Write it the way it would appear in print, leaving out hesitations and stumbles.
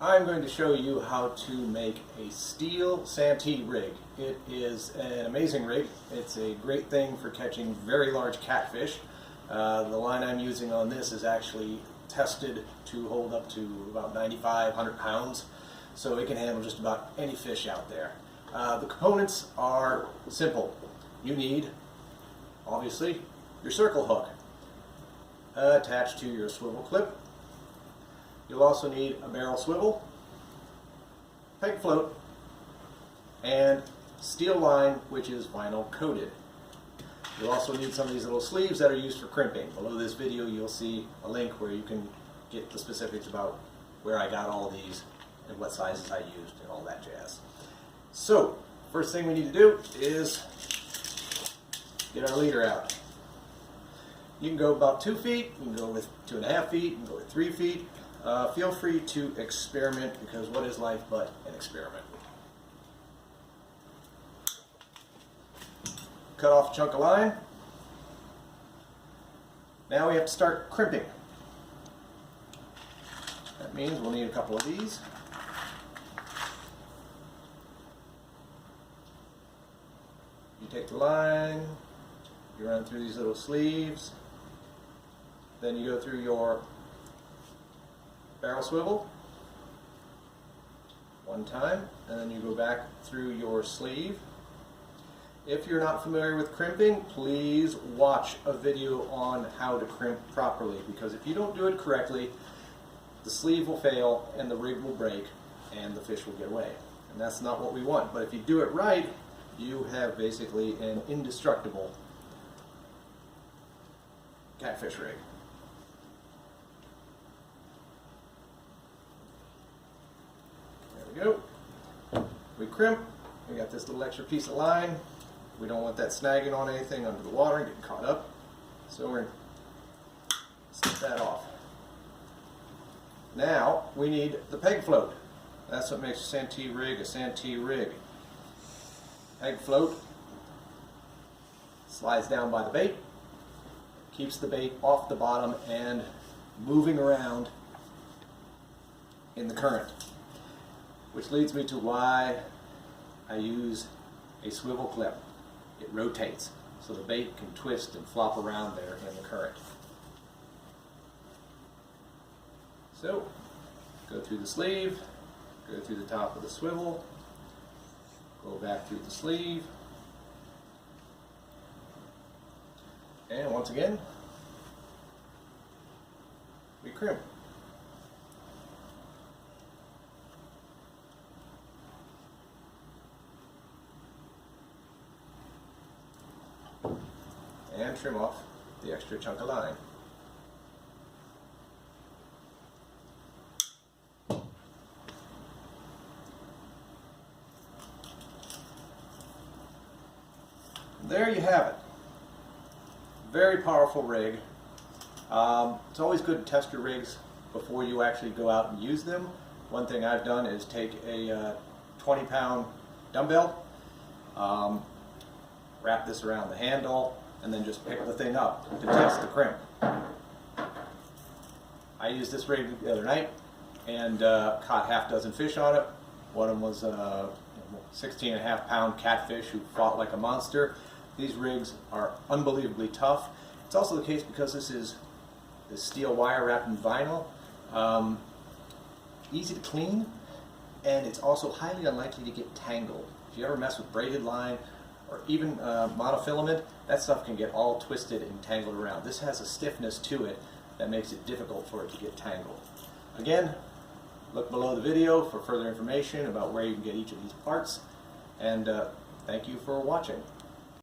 I'm going to show you how to make a steel Santee rig. It is an amazing rig. It's a great thing for catching very large catfish. The line I'm using on this is actually tested to hold up to about 9,500 pounds, so it can handle just about any fish out there. The components are simple. You need, obviously, your circle hook attached to your swivel clip. You'll also need a barrel swivel, peg float, and steel line, which is vinyl coated. You'll also need some of these little sleeves that are used for crimping. Below this video you'll see a link where you can get the specifics about where I got all these and what sizes I used and all that jazz. So, first thing we need to do is get our leader out. You can go about 2 feet, you can go with 2.5 feet, you can go with 3 feet. Feel free to experiment, because what is life but an experiment? Cut off a chunk of line. Now we have to start crimping. That means we'll need a couple of these. You take the line, you run through these little sleeves, then you go through your barrel swivel one time, and then you go back through your sleeve. If you're not familiar with crimping, please watch a video on how to crimp properly, because if you don't do it correctly, the sleeve will fail and the rig will break and the fish will get away. And that's not what we want. But if you do it right, you have basically an indestructible catfish rig. There we go. We crimp. We got this little extra piece of line. We don't want that snagging on anything under the water and getting caught up. So we're going to snip that off. Now we need the peg float. That's what makes a Santee rig a Santee rig. Peg float slides down by the bait, keeps the bait off the bottom and moving around in the current. Which leads me to why I use a swivel clip. It rotates, so the bait can twist and flop around there in the current. So, go through the sleeve, go through the top of the swivel, go back through the sleeve, and once again, we crimp. And trim off the extra chunk of line. There you have it. Very powerful rig. It's always good to test your rigs before you actually go out and use them. One thing I've done is take a 20-pound dumbbell, wrap this around the handle, and then just pick the thing up to test the crimp. I used this rig the other night and caught half dozen fish on it. One of them was a 16.5-pound catfish who fought like a monster. These rigs are unbelievably tough. It's also the case because this is steel wire wrapped in vinyl. Easy to clean, and it's also highly unlikely to get tangled. If you ever mess with braided line or even monofilament, that stuff can get all twisted and tangled around. This has a stiffness to it that makes it difficult for it to get tangled. Again, look below the video for further information about where you can get each of these parts, and thank you for watching.